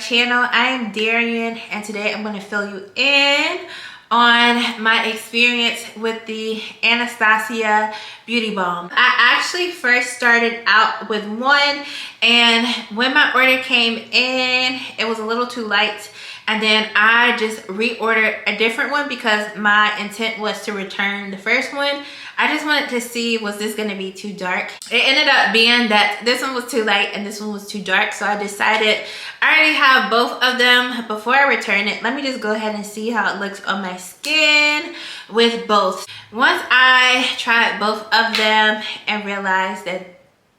channel. I am Darian, and today I'm going to fill you in on my experience with the Anastasia Beauty Balm. I actually first started out with one, and when my order came in, it was a little too light. And then I just reordered a different one because my intent was to return the first one. I just wanted to see, was this gonna be too dark? It ended up being that this one was too light and this one was too dark. So I decided I already have both of them. Before I return it, let me just go ahead and see how it looks on my skin with both. Once I tried both of them and realized that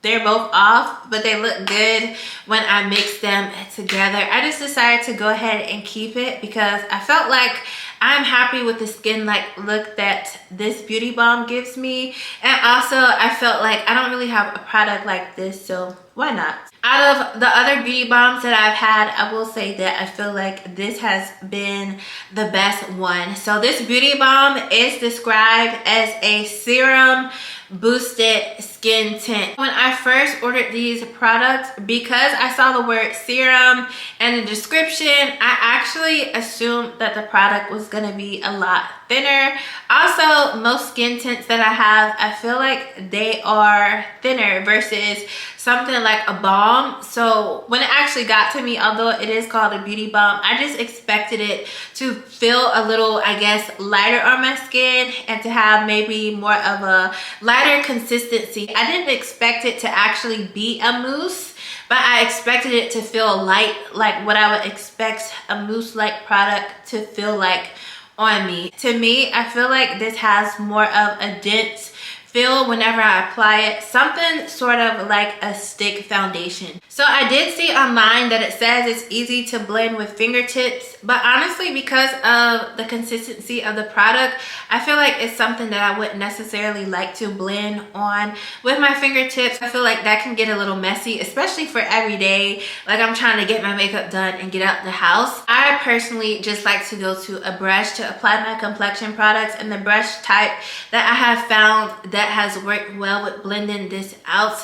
they're both off, but they look good when I mix them together, I just decided to go ahead and keep it because I felt like I'm happy with the skin-like look that this beauty balm gives me. And also I felt like I don't really have a product like this, so why not? Out of the other beauty balms that I've had, I will say that I feel like this has been the best one. So this beauty balm is described as a serum boosted skin tint. When I first ordered these products, because I saw the word serum in the description, I actually assumed that the product was gonna be a lot thinner. Also, most skin tints that I have, I feel like they are thinner versus something like a balm. So when it actually got to me, although it is called a beauty balm, I just expected it to feel a little, I guess, lighter on my skin and to have maybe more of a lighter consistency. I didn't expect it to actually be a mousse, but I expected it to feel light, like what I would expect a mousse-like product to feel like on me. To me, I feel like this has more of a dense feel whenever I apply it, something sort of like a stick foundation. So I did see online that it says it's easy to blend with fingertips, but honestly, because of the consistency of the product, I feel like it's something that I wouldn't necessarily like to blend on with my fingertips. I feel like that can get a little messy, especially for every day, like I'm trying to get my makeup done and get out the house. I personally just like to go to a brush to apply my complexion products, and the brush type that I have found that has worked well with blending this out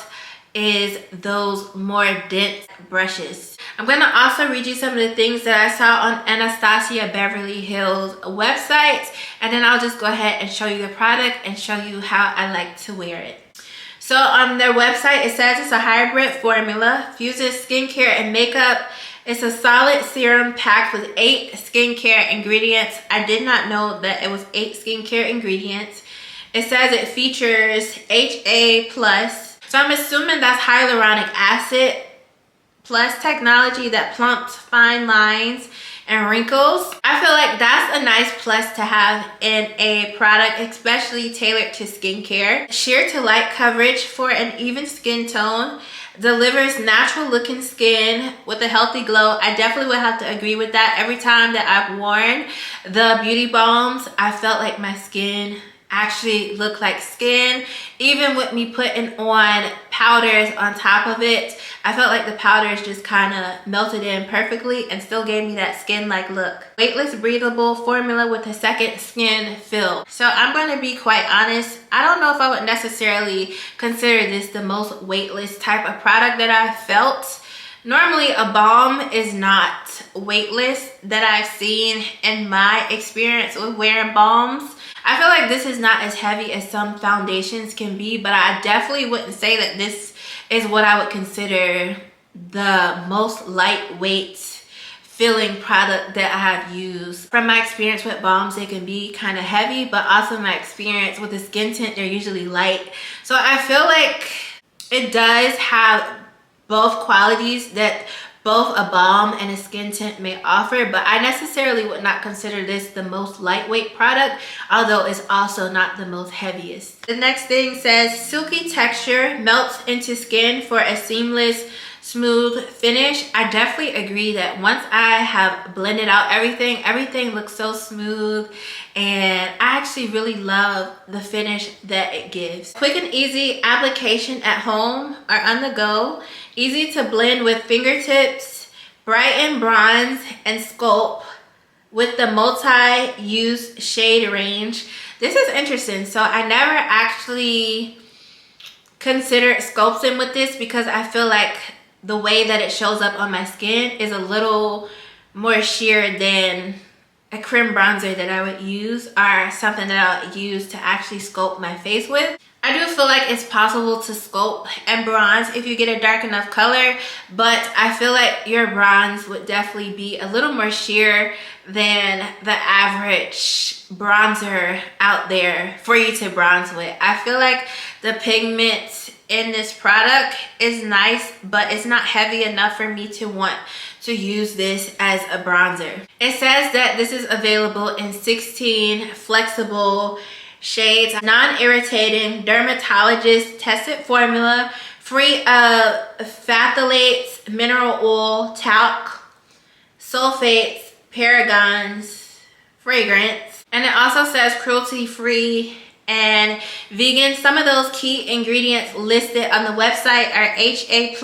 is those more dense brushes. I'm gonna also read you some of the things that I saw on Anastasia Beverly Hills website, and then I'll just go ahead and show you the product and show you how I like to wear it. So on their website, it says it's a hybrid formula, fuses skincare and makeup. It's a solid serum packed with 8 skincare ingredients. I did not know that it was 8 skincare ingredients. It says it features HA+, so I'm assuming that's hyaluronic acid plus technology that plumps fine lines and wrinkles. I feel like that's a nice plus to have in a product, especially tailored to skincare. Sheer to light coverage for an even skin tone. Delivers natural looking skin with a healthy glow. I definitely would have to agree with that. Every time that I've worn the beauty balms, I felt like my skin actually look like skin. Even with me putting on powders on top of it, I felt like the powders just kind of melted in perfectly and still gave me that skin-like look. Weightless, breathable formula with a second skin feel. So I'm going to be quite honest, I don't know if I would necessarily consider this the most weightless type of product that I've felt. Normally a balm is not weightless that I've seen in my experience with wearing balms. I feel like this is not as heavy as some foundations can be, but I definitely wouldn't say that this is what I would consider the most lightweight feeling product that I have used. From my experience with balms, they can be kind of heavy, but also my experience with the skin tint, they're usually light. So I feel like it does have both qualities that both a balm and a skin tint may offer, but I necessarily would not consider this the most lightweight product, although it's also not the most heaviest. The next thing says silky texture melts into skin for a seamless, smooth finish. I definitely agree that once I have blended out everything looks so smooth, and I actually really love the finish that it gives. Quick and easy application at home or on the go. Easy to blend with fingertips, brighten, bronze, and sculpt with the multi-use shade range. This is interesting. So I never actually considered sculpting with this because I feel like the way that it shows up on my skin is a little more sheer than a cream bronzer that I would use or something that I would use to actually sculpt my face with. I do feel like it's possible to sculpt and bronze if you get a dark enough color, but I feel like your bronze would definitely be a little more sheer than the average bronzer out there for you to bronze with. I feel like the pigment in this product is nice, but it's not heavy enough for me to want to use this as a bronzer. It says that this is available in 16 flexible shades, non-irritating, dermatologist tested formula, free of phthalates, mineral oil, talc, sulfates, parabens, fragrance. And it also says cruelty free and vegan. Some of those key ingredients listed on the website are HA+,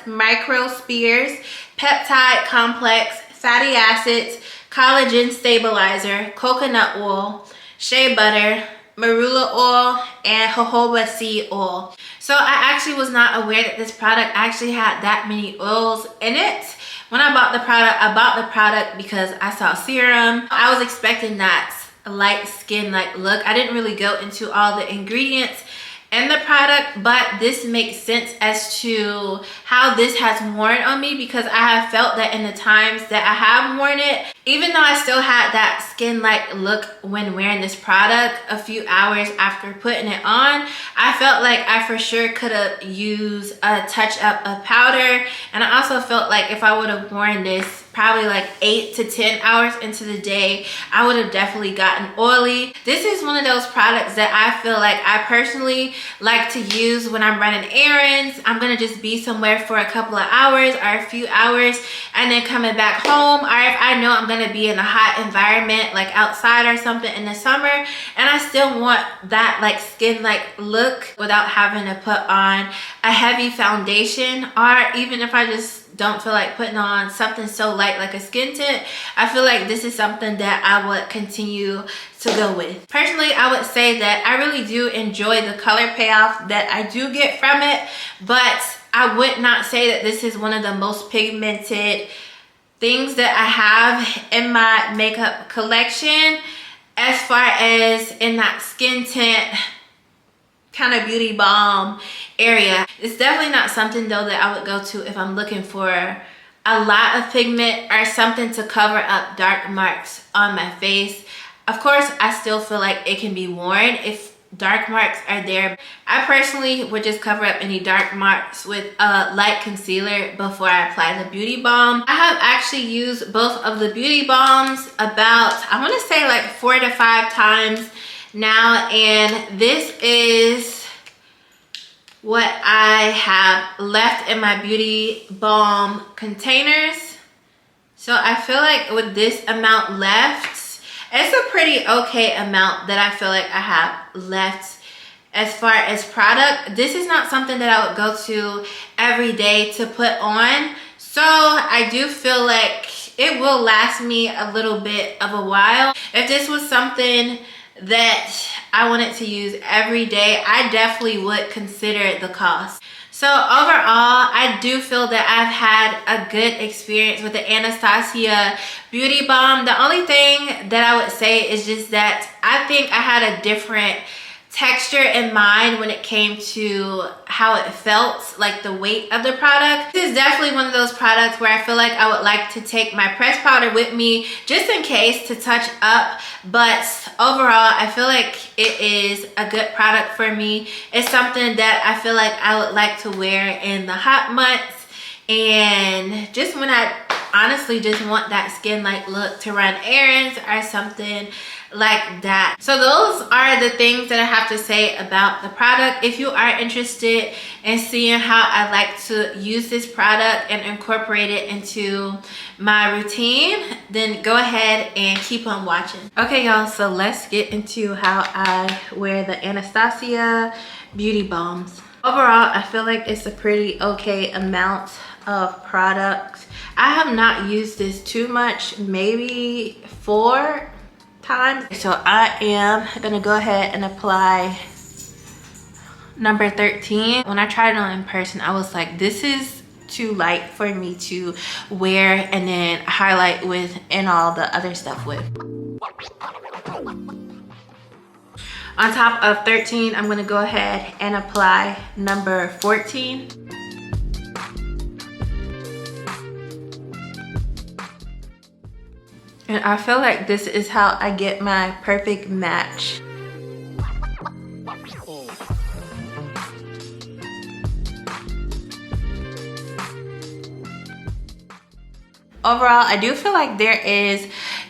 microspheres, peptide complex, fatty acids, collagen stabilizer, coconut oil, shea butter, marula oil, and jojoba seed oil. So I actually was not aware that this product actually had that many oils in it. When I bought the product because I saw serum. I was expecting that light skin like look. I didn't really go into all the ingredients in the product, but this makes sense as to how this has worn on me, because I have felt that in the times that I have worn it, even though I still had that skin like look when wearing this product a few hours after putting it on, I felt like I for sure could have used a touch up of powder. And I also felt like if I would have worn this probably like 8 to 10 hours into the day, I would have definitely gotten oily. This is one of those products that I feel like I personally like to use when I'm running errands. I'm gonna just be somewhere for a couple of hours or a few hours and then coming back home, or if I know I'm gonna be in a hot environment like outside or something in the summer and I still want that like skin like look without having to put on a heavy foundation, or even if I just don't feel like putting on something so light like a skin tint, I feel like this is something that I would continue to go with. Personally, I would say that I really do enjoy the color payoff that I do get from it, but I would not say that this is one of the most pigmented things that I have in my makeup collection as far as in that skin tint kind of beauty balm area. It's definitely not something though that I would go to if I'm looking for a lot of pigment or something to cover up dark marks on my face. Of course, I still feel like it can be worn if dark marks are there. I personally would just cover up any dark marks with a light concealer before I apply the beauty balm. I have actually used both of the beauty balms about, I want to say like 4 to 5 times now, and this is what I have left in my beauty balm containers. So I feel like with this amount left, it's a pretty okay amount that I feel like I have left as far as product. This is not something that I would go to every day to put on, so I do feel like it will last me a little bit of a while. If this was something that I wanted to use every day, I definitely would consider the cost. So overall, I do feel that I've had a good experience with the Anastasia Beauty Balm. The only thing that I would say is just that I think I had a different texture in mind when it came to how it felt, like the weight of the product. This is definitely one of those products where I feel like I would like to take my pressed powder with me just in case to touch up, but overall I feel like it is a good product for me. It's something that I feel like I would like to wear in the hot months and just when I honestly just want that skin like look to run errands or something like that. So those are the things that I have to say about the product. If you are interested in seeing how I like to use this product and incorporate it into my routine, then go ahead and keep on watching. Okay y'all, so let's get into how I wear the Anastasia Beauty Balms. Overall, I feel like it's a pretty okay amount of product. I have not used this too much, maybe 4 times. So I am gonna go ahead and apply number 13. When I tried it on in person, I was like, this is too light for me to wear and then highlight with and all the other stuff with. On top of 13, I'm gonna go ahead and apply number 14. And I feel like this is how I get my perfect match. Overall, I do feel like there is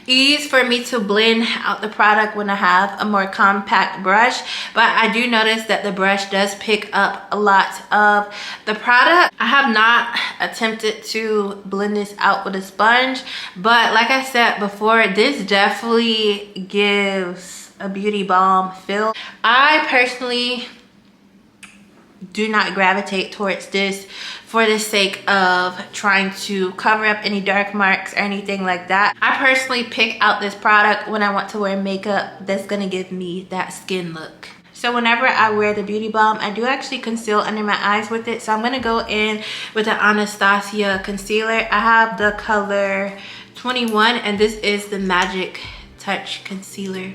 ease for me to blend out the product when I have a more compact brush, but I do notice that the brush does pick up a lot of the product. I have not attempted to blend this out with a sponge, but like I said before, this definitely gives a beauty balm feel. I personally do not gravitate towards this for the sake of trying to cover up any dark marks or anything like that. I personally pick out this product when I want to wear makeup that's gonna give me that skin look. So whenever I wear the beauty balm, I do actually conceal under my eyes with it. So I'm gonna go in with the Anastasia concealer. I have the color 21 and this is the Magic Touch concealer.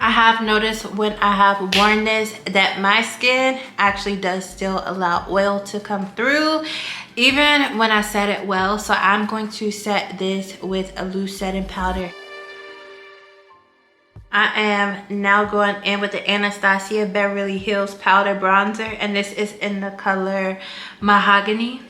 I have noticed when I have worn this that my skin actually does still allow oil to come through even when I set it well. So I'm going to set this with a loose setting powder. I am now going in with the Anastasia Beverly Hills powder bronzer, and this is in the color Mahogany.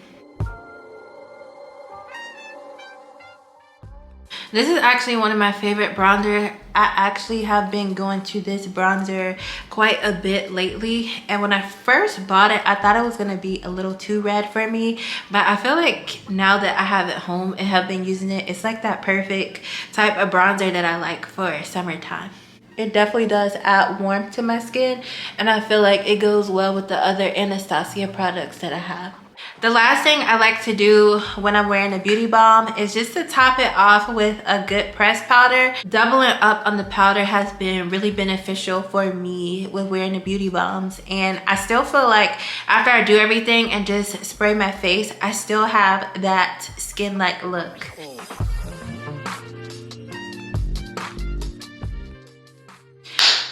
This is actually one of my favorite bronzer. I actually have been going to this bronzer quite a bit lately, and when I first bought it, I thought it was gonna be a little too red for me, but I feel like now that I have it home and have been using it, it's like that perfect type of bronzer that I like for summertime. It definitely does add warmth to my skin, and I feel like it goes well with the other Anastasia products that I have. The last thing I like to do when I'm wearing a beauty balm is just to top it off with a good pressed powder. Doubling up on the powder has been really beneficial for me with wearing the beauty balms, and I still feel like after I do everything and just spray my face, I still have that skin-like look.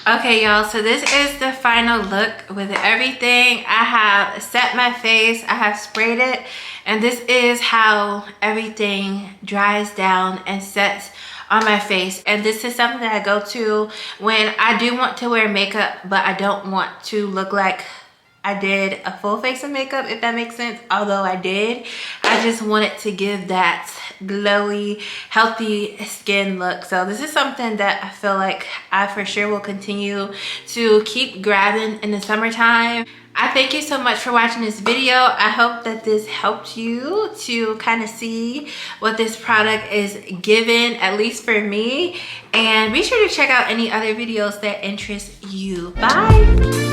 Okay, y'all, so this is the final look with everything. I have set my face, I have sprayed it, and this is how everything dries down and sets on my face. And this is something that I go to when I do want to wear makeup, but I don't want to look like I did a full face of makeup, if that makes sense. Although I did, I just wanted to give that glowy, healthy skin look. So this is something that I feel like I for sure will continue to keep grabbing in the summertime. I thank you so much for watching this video. I hope that this helped you to kind of see what this product is giving, at least for me. And be sure to check out any other videos that interest you. Bye.